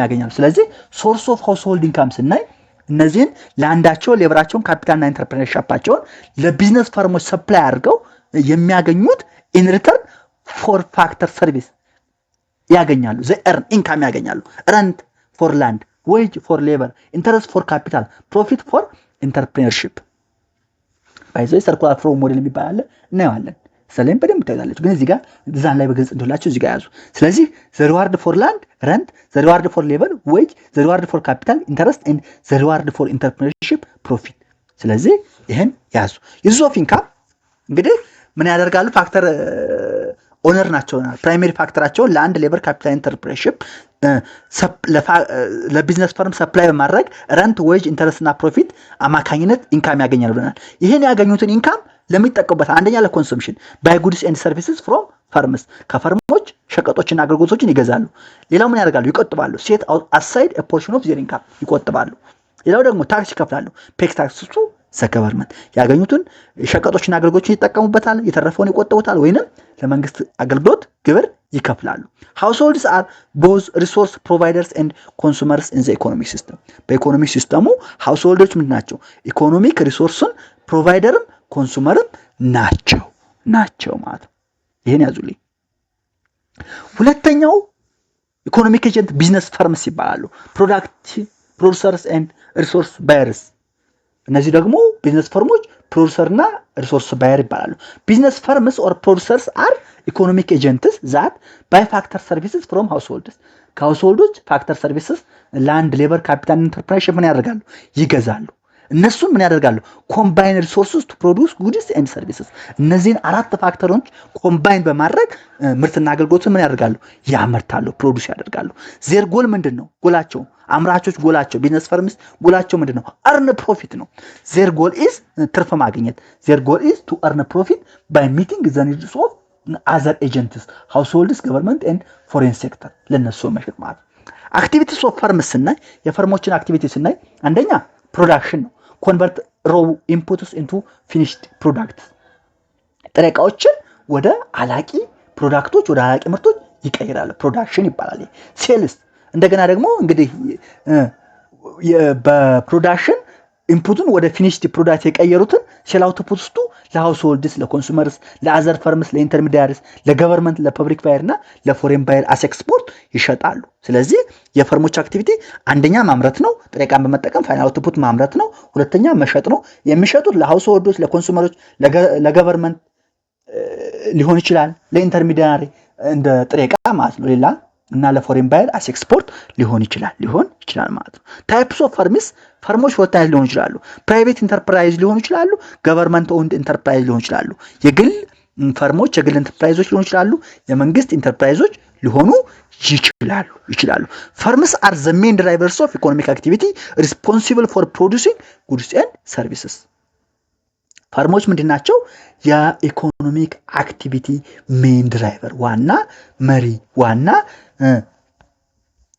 ያገኛሉ። ስለዚህ ሶርስ ኦፍ ሃውስሆልድ ኢንካም ስናይ እነዚህን ለአንዳቸው ሌበራቸውን፣ ካፒታልና ኢንተርፕሬነርሺፓቸውን ለቢዝነስ ፈርሞች ሰፕላይ አድርገው የሚያገኙት ኢን ሪተርን ፎር ፋክተር ሰርቪስ ያገኛሉ። ዘ ኤርን ኢንካም ያገኛሉ። ረንት ፎር ላንድ፣ ዌጅ ፎር ሌበር፣ ኢንተረስት ፎር ካፒታል፣ ፕሮፊት ፎር ኢንተርፕሬነርሺፕ። ባይዘ ሰርኩላር ፍሎ ሞዴል የሚባል አለ፣ እናየዋለን። ሰለም በደንብ ታያላችሁ። ግን እዚህ ጋር ዲዛይን ላይ በግልጽ እንደላችሁ እዚህ ጋር ያዙ። ስለዚህ ዘ ሪዋርድ ፎር ላንድ ረንት፣ ዘ ሪዋርድ ፎር ሌበር ዌጅ፣ ዘ ሪዋርድ ፎር ካፒታል ኢንተረስት ኤንድ ዘ ሪዋርድ ፎር ኢንተርፕሬነርሺፕ ፕሮፊት። ስለዚህ ይሄን ያዙ። ዩዝ ኦፍ ኢንካም እንግዲህ ምን ያደርጋሉ? ፋክተር ኦነር ናቸው። ፕራይመሪ ፋክተራቸውን ላንድ፣ ሌበር፣ ካፒታል ኢንተርፕሬነርሺፕ ለቢዝነስ ፈርም ሰፕላይ በማድረግ ረንት፣ ዌጅ፣ ኢንተረስት እና ፕሮፊት አማካኝነት ኢንካም ያገኛሉ ብለናል። ይሄን ያገኙትን ኢንካም ለሚጠቀሙበት አንደኛ ለኮንሰምሽን ባይ ጉድስ ኤንድ ሰርቪስስ ፍሮም ፈርምስ ከፈርሞች ሸቀጦችና አገልግሎቶችን ይገዛሉ። ሌላው ምን ያደርጋሉ? ይቆጥባሉ። ሴት አሳይድ ኤ ፖርሽን ኦፍ ዜር ኢንካም ይቆጥባሉ። ሌላው ደግሞ ታክስ ይከፍላሉ። ፔክ ታክስ ቱ ዘ ገቨርንመንት ያገኙትን ሸቀጦችና አገልግሎቶችን ይጠቀሙበታል፣ የተረፈውን ይቆጥቡታል፣ ወይንም ለመንግስት አገልግሎት ግብር ይከፍላሉ። ሃውስሆልድስ አር ቦዝ ሪሶርስ ፕሮቫይደርስ ኤንድ ኮንሱመርስ ኢን ዘ ኢኮኖሚክ ሲስተም። በኢኮኖሚክ ሲስተሙ ሃውስሆልዶች ምንድን ናቸው? ኢኮኖሚክ ሪሶርስን ፕሮቫይደርም ኮንሱመርም ናቸው ማለት ነው። ይሄን ያዙልኝ። ሁለተኛው ኢኮኖሚክ ኤጀንት ቢዝነስ ፈርምስ ይባላሉ። ፕሮዲዩሰርስ ኤንድ ሪሶርስ ባየርስ። እነዚህ ደግሞ ቢዝነስ ፈርሞች ፕሮዲዩሰር እና ሪሶርስ ባየር ይባላሉ። ቢዝነስ ፈርምስ ኦር ፕሮዲዩሰርስ አር ኢኮኖሚክ ኤጀንትስ ዛት ባይ ፋክተር ሰርቪስስ ፍሮም ሃውስሆልድስ። ከሃውስሆልዶች ፋክተር ሰርቪስስ ላንድ፣ ሌበር፣ ካፒታል ኢንተርፕራይዝ ምን ያደርጋሉ? ይገዛሉ። እነሱን ምን ያደርጋሉ? ኮምባይን ሪሶርስስ ቱ ፕሮዲዩስ ጉድስ ኤንድ ሰርቪስስ። እነዚህን 4 ፋክተሮች ኮምባይን በማድረግ ምርትና አገልግሎትን ምን ያደርጋሉ? ያመርታሉ፣ ፕሮዲዩስ ያደርጋሉ። ዜር ጎል ምንድን ነው? ጎላቸው አምራቾች ጎላቸው ቢዝነስ ፈርምስ ጎላቸው ምንድን ነው? አርን ፕሮፊት ነው። ዜር ጎል ኢዝ ትርፍ ማግኘት። ዜር ጎል ኢዝ ቱ አርን ፕሮፊት ባይ ሚቲንግ ዘ ኒድስ ኦፍ አዘር ኤጀንትስ ሃውስሆልድስ፣ ገቨርንመንት ኤንድ ፎሬን ሴክተር ለነሱ መሸጥ ማለት። አክቲቪቲስ ኦፍ ፈርምስ ስናይ የፈርሞችን አክቲቪቲ ስናይ አንደኛ ፕሮዳክሽን ነው። ኮንቨርት ሮው ኢንፑትስ ኢንቱ ፊኒሽድ ፕሮዳክት፣ ጥሬ ዕቃዎችን ወደ አላቂ ፕሮዳክቶች ወደ አላቂ ምርቶች ይቀይራሉ። ፕሮዳክሽን ይባላል። ሴልስ እንደገና ደግሞ እንግዲህ በፕሮዳክሽን ኢንፑቱን ወደ ፊኒሽድ ፕሮዳክት የቀየሩትን ሴል አውትፑት ውስጡ ለሃውስሆልድስ፣ ለኮንሱመርስ፣ ለአዘር ፈርምስ፣ ለኢንተርሚዲያሪስ፣ ለገቨርንመንት፣ ለፐብሊክ ባየር እና ለፎሬን ባየር አስ ኤክስፖርት ይሸጣሉ። ስለዚህ የፈርሞች አክቲቪቲ አንደኛ ማምረት ነው፣ ጥሬ ዕቃን በመጠቀም ፋይናል አውትፑት ማምረት ነው። ሁለተኛ መሸጥ ነው። የሚሸጡት ለሃውስሆልዶች፣ ለኮንሱመሮች፣ ለገቨርንመንት ሊሆን ይችላል፣ ለኢንተርሚዲያሪ እንደ ጥሬ ዕቃ ማለት ነው። ሌላ እና ለፎሬን ባየር አስ ኤክስፖርት ሊሆን ይችላል ማለት ነው። ታይፕስ ኦፍ ፈርሞች ሁለት አይነት ሊሆኑ ይችላሉ። ፕራይቬት ኢንተርፕራይዝ ሊሆኑ ይችላሉ፣ ገቨርንመንት ኦውንድ ኢንተርፕራይዝ ሊሆኑ ይችላሉ። የግል ፈርሞች የግል ኢንተርፕራይዞች ሊሆኑ ይችላሉ፣ የመንግስት ኢንተርፕራይዞች ሊሆኑ ይችላሉ። ፈርምስ አር ዘ ሜን ድራይቨርስ ኦፍ ኢኮኖሚክ አክቲቪቲ ሪስፖንሲብል ፎር ፕሮዲዩሲንግ ጉድስ ኤንድ ሰርቪስስ። ፈርሞች ምንድን ናቸው? የኢኮኖሚክ አክቲቪቲ ሜን ድራይቨር፣ ዋና መሪ፣ ዋና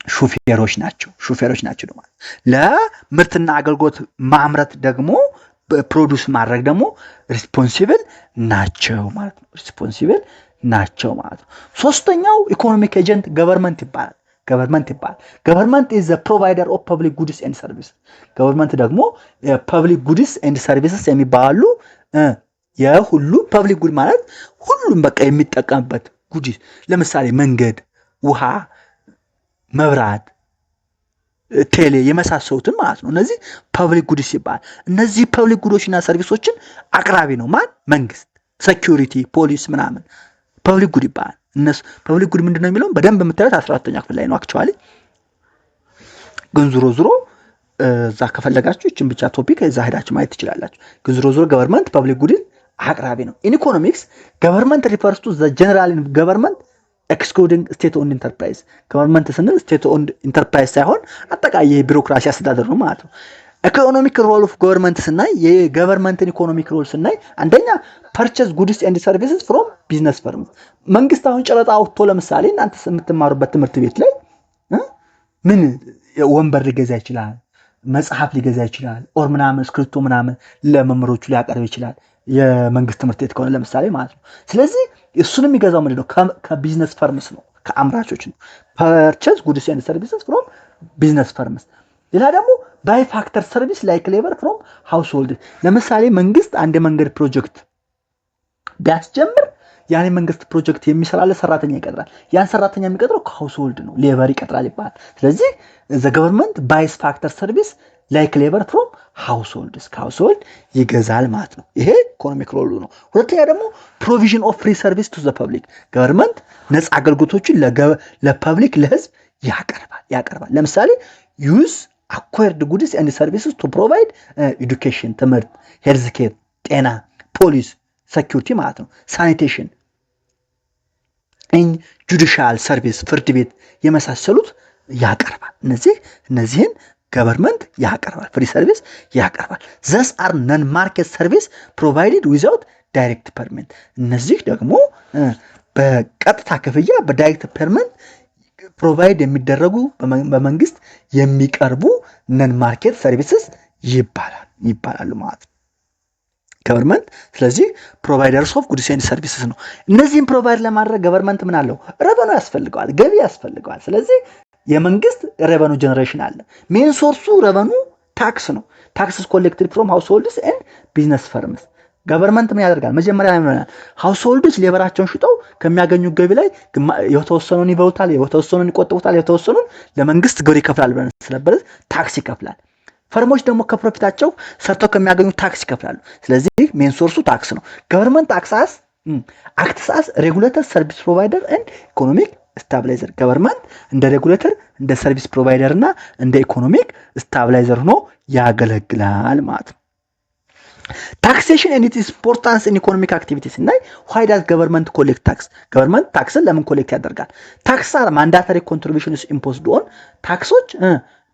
ሹፌሮች ናቸው ማለት። ለምርትና አገልግሎት ማምረት ደግሞ ፕሮዲዩስ ማድረግ ደግሞ ሪስፖንሲብል ናቸው ማለት ነው። ሶስተኛው ኢኮኖሚክ ኤጀንት ገቨርንመንት ይባላል። ገቨርንመንት ኢዝ ዘ ፕሮቫይደር ኦፍ ፐብሊክ ጉድስ ኤንድ ሰርቪስ። ገቨርንመንት ደግሞ ፐብሊክ ጉድስ ኤንድ ሰርቪስስ የሚባሉ የሁሉ ፐብሊክ ጉድ ማለት ሁሉም በቃ የሚጠቀምበት ጉድስ፣ ለምሳሌ መንገድ፣ ውሃ፣ መብራት፣ ቴሌ የመሳሰሉትን ማለት ነው። እነዚህ ፐብሊክ ጉድስ ይባላል። እነዚህ ፐብሊክ ጉዶችና ሰርቪሶችን አቅራቢ ነው መንግስት፣ ሴኩሪቲ፣ ፖሊስ ምናምን ፐብሊክ ጉድ ይባላል። እነሱ ፐብሊክ ጉድ ምንድነው የሚለውን በደንብ የምታዩት 14ኛ ክፍል ላይ ነው። አክቹአሊ ግን ዞሮ እዛ ከፈለጋችሁ እቺን ብቻ ቶፒክ እዛ ሄዳችሁ ማየት ትችላላችሁ። ግን ዞሮ ገቨርንመንት ፐብሊክ ጉድ አቅራቢ ነው። ኢን ኢኮኖሚክስ ገቨርንመንት ሪፈርስ ቱ ዘ ጀነራል ገቨርንመንት ኤክስክሉዲንግ ስቴት ኦንድ ኢንተርፕራይዝ። ገቨርንመንት ስንል ስቴት ኦንድ ኢንተርፕራይዝ ሳይሆን አጠቃላይ የቢሮክራሲ አስተዳደር ነው ማለት ነው። ኢኮኖሚክ ሮል ኦፍ ገቨርንመንት ስናይ የገቨርንመንትን ኢኮኖሚክ ሮል ስናይ አንደኛ ፐርቸዝ ጉድስ ኤንድ ሰርቪስስ ፍሮም ቢዝነስ ፈርም። መንግስት አሁን ጨረታ አውጥቶ ለምሳሌ እናንተ የምትማሩበት ትምህርት ቤት ላይ ምን ወንበር ሊገዛ ይችላል፣ መጽሐፍ ሊገዛ ይችላል፣ ኦር ምናምን እስክሪብቶ ምናምን ለመምህሮቹ ሊያቀርብ ይችላል፣ የመንግስት ትምህርት ቤት ከሆነ ለምሳሌ ማለት ነው። ስለዚህ እሱንም የሚገዛው ምንድነው? ከቢዝነስ ፈርምስ ነው፣ ከአምራቾች ነው። ፐርቸዝ ጉድስ ኤንድ ሰርቪስስ ፍሮም ቢዝነስ ፈርምስ። ሌላ ደግሞ ባይ ፋክተር ሰርቪስ ላይክ ሌበር ፍሮም ሃውስሆልድ። ለምሳሌ መንግስት አንድ መንገድ ፕሮጀክት ቢያስጀምር ያን መንግስት ፕሮጀክት የሚሰራለ ሰራተኛ ይቀጥራል። ያን ሰራተኛ የሚቀጥረው ከሃውስሆልድ ነው፣ ሌበር ይቀጥራል ይባላል። ስለዚህ ዘ ገቨርንመንት ባይስ ፋክተር ሰርቪስ ላይክ ሌበር ፍሮም ሃውስሆልድስ፣ ከሃውስሆልድ ይገዛል ማለት ነው። ይሄ ኢኮኖሚክ ሮሉ ነው። ሁለተኛ ደግሞ ፕሮቪዥን ኦፍ ፍሪ ሰርቪስ ቱ ዘ ፐብሊክ። ገቨርንመንት ነፃ አገልግሎቶችን ለፐብሊክ ለህዝብ ያቀርባል። ለምሳሌ ዩዝ አኳየርድ ጉድስ ኤንድ ሰርቪስስ ቱ ፕሮቫይድ ኤዱኬሽን፣ ትምህርት፣ ሄልዝ ኬር፣ ጤና፣ ፖሊስ፣ ሴኩሪቲ ማለት ነው፣ ሳኒቴሽን፣ ጁዲሻል ሰርቪስ፣ ፍርድ ቤት የመሳሰሉት ያቀርባል። እነዚህን ገቨርንመንት ያቀርባል፣ ፍሪ ሰርቪስ ያቀርባል። ዘስ አር ነን ማርኬት ሰርቪስ ፕሮቫይድድ ዊዛውት ዳይሬክት ፔመንት። እነዚህ ደግሞ በቀጥታ ክፍያ በዳይሬክት ፔመንት ፕሮቫይድ የሚደረጉ በመንግስት የሚቀርቡ ነን ማርኬት ሰርቪስስ ይባላሉ ማለት ነው ገቨርንመንት። ስለዚህ ፕሮቫይደርስ ኦፍ ጉድስ ኤንድ ሰርቪስስ ነው። እነዚህን ፕሮቫይድ ለማድረግ ገቨርንመንት ምን አለው? ረቨኑ ያስፈልገዋል፣ ገቢ ያስፈልገዋል። ስለዚህ የመንግስት ረቨኑ ጀነሬሽን አለ። ሜን ሶርሱ ረቨኑ ታክስ ነው። ታክስስ ኮሌክትድ ፍሮም ሃውስሆልድስ ኤንድ ቢዝነስ ፈርምስ። ገቨርንመንት ምን ያደርጋል? መጀመሪያ ሃውስሆልዶች ሌበራቸውን ሽጠው ከሚያገኙ ገቢ ላይ የተወሰኑን ይበውታል፣ የተወሰኑን ይቆጥቡታል፣ የተወሰኑን ለመንግስት ግብር ይከፍላል ብለን ስለበለዝ ታክስ ይከፍላል። ፈርሞች ደግሞ ከፕሮፊታቸው ሰርተው ከሚያገኙ ታክስ ይከፍላሉ። ስለዚህ ሜን ሶርሱ ታክስ ነው። ገቨርንመንት አክትስ አስ ሬጉሌተር ሰርቪስ ፕሮቫይደር ኤንድ ኢኮኖሚክ ስታብላይዘር። ገቨርንመንት እንደ ሬጉሌተር፣ እንደ ሰርቪስ ፕሮቫይደር እና እንደ ኢኮኖሚክ ስታብላይዘር ሆኖ ያገለግላል ማለት ነው። ታክሴሽን ኤንድ ኢትስ ኢምፖርታንስ ኢን ኢኮኖሚክ አክቲቪቲስ ስናይ ዋይ ዳዝ ገቨርንመንት ኮሌክት ታክስ? ገቨርንመንት ታክስን ለምን ኮሌክት ያደርጋል? ታክስ አር ማንዳተሪ ኮንትሪቢዩሽንስ ኢምፖዝድ ኦን። ታክሶች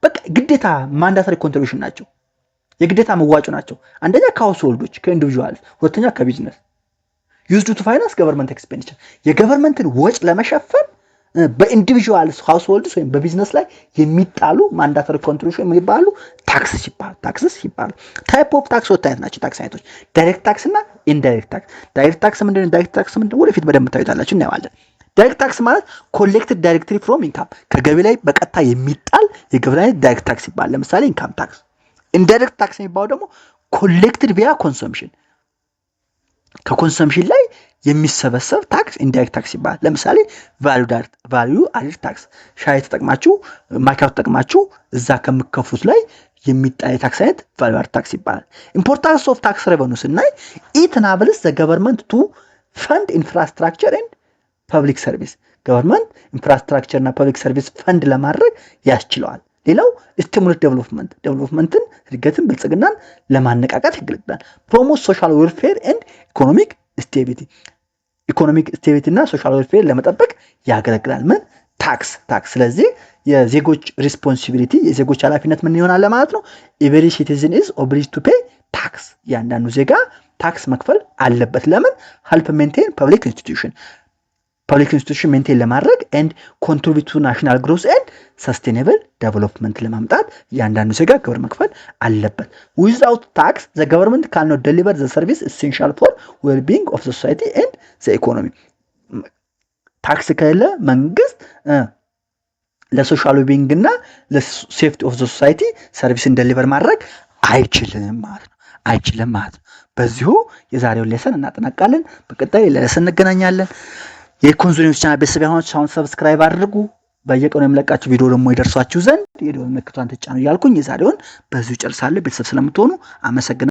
በቃ ግዴታ ማንዳተሪ ኮንትሪቢዩሽን ናቸው፣ የግዴታ መዋጮ ናቸው። አንደኛ ከሃውስሆልዶች ከኢንዲቪጁዋልስ፣ ሁለተኛ ከቢዝነስ ዩዝድ ቱ ፋይናንስ ገቨርንመንት ኤክስፔንዲቸር። የገቨርንመንትን ወጭ ለመሸፈን በኢንዲቪጁዋልስ ሃውስሆልድስ ወይም በቢዝነስ ላይ የሚጣሉ ማንዳተሪ ኮንትሪቢዩሽን ምን ይባላሉ? ታክስስ ይባላሉ። ታይፕ ኦፍ ታክስ ሁለት አይነት ናቸው። ታክስ አይነቶች ዳይሬክት ታክስ እና ኢንዳይሬክት ታክስ። ዳይሬክት ታክስ ምንድነው? ዳይሬክት ታክስ ምንድነው? ወደፊት በደንብ ታዩታላችሁ፣ እናየዋለን። ዳይሬክት ታክስ ማለት ኮሌክትድ ዳይሬክትሊ ፍሮም ኢንካም፣ ከገቢ ላይ በቀጥታ የሚጣል የግብር አይነት ዳይሬክት ታክስ ይባላል። ለምሳሌ ኢንካም ታክስ። ኢንዳይሬክት ታክስ የሚባለው ደግሞ ኮሌክትድ ቪያ ኮንሰምፕሽን፣ ከኮንሰምፕሽን ላይ የሚሰበሰብ ታክስ ኢንዳይሬክት ታክስ ይባላል። ለምሳሌ ቫልዩ አድድ ታክስ፣ ሻይ ተጠቅማችሁ ማኪያው ተጠቅማችሁ እዛ ከምከፍሉት ላይ የሚጣል የታክስ አይነት ቫልዩ አድድ ታክስ ይባላል። ኢምፖርታንስ ኦፍ ታክስ ሬቨኑ ስናይ ኢት ኢናብልስ ዘ ገቨርንመንት ቱ ፈንድ ኢንፍራስትራክቸር ኤንድ ፐብሊክ ሰርቪስ። ገቨርንመንት ኢንፍራስትራክቸር እና ፐብሊክ ሰርቪስ ፈንድ ለማድረግ ያስችለዋል። ሌላው ስቲሙሌት ዴቨሎፕመንትን እድገትን ብልጽግናን ለማነቃቃት ያገለግላል። ፕሮሞት ሶሻል ዌልፌር ኤንድ ኢኮኖሚክ ስቴቢሊቲ እና ሶሻል ዌልፌር ለመጠበቅ ያገለግላል። ምን ታክስ። ስለዚህ የዜጎች ሪስፖንሲቢሊቲ የዜጎች ኃላፊነት ምን ይሆናል ለማለት ነው። ኤቨሪ ሲቲዝን ኢዝ ኦብሊጅድ ቱ ፔይ ታክስ። ያንዳንዱ ዜጋ ታክስ መክፈል አለበት። ለምን ሄልፕ ሜንቴን ፐብሊክ ኢንስቲትዩሽን ሜንቴን ለማድረግ ኤንድ ኮንትሪቢዩት ቱ ናሽናል ግሮዝ ኤንድ ሰስቴኔብል ዴቨሎፕመንት ለማምጣት እያንዳንዱ ዜጋ ግብር መክፈል አለበት። ዊዛውት ታክስ ዘ ገቨርንመንት ካን ኖት ዴሊቨር ዘ ሰርቪስ ኢሴንሻል ፎር ዌል ቢንግ ኦፍ ሶሳይቲ ኤንድ ዘ ኢኮኖሚ። ታክስ ከሌለ መንግስት ለሶሻል ዌልቢንግ እና ለሴፍቲ ኦፍ ዘ ሶሳይቲ ሰርቪስን ዴሊቨር ማድረግ አይችልም ማለት ነው። በዚሁ የዛሬውን ሌሰን እናጠናቃለን። በቀጣይ ሌላ ሌሰን እንገናኛለን። የኮንዞኒውስ ቻናል ቤተሰብ የሆናችሁ አሁን ሰብስክራይብ አድርጉ። በየቀኑ የምለቃችሁ ቪዲዮ ደግሞ ይደርሷችሁ ዘንድ የደወል ምልክቷን ተጫኑ እያልኩኝ የዛሬውን በዚሁ ጨርሳለሁ። ቤተሰብ ስለምትሆኑ አመሰግናለሁ።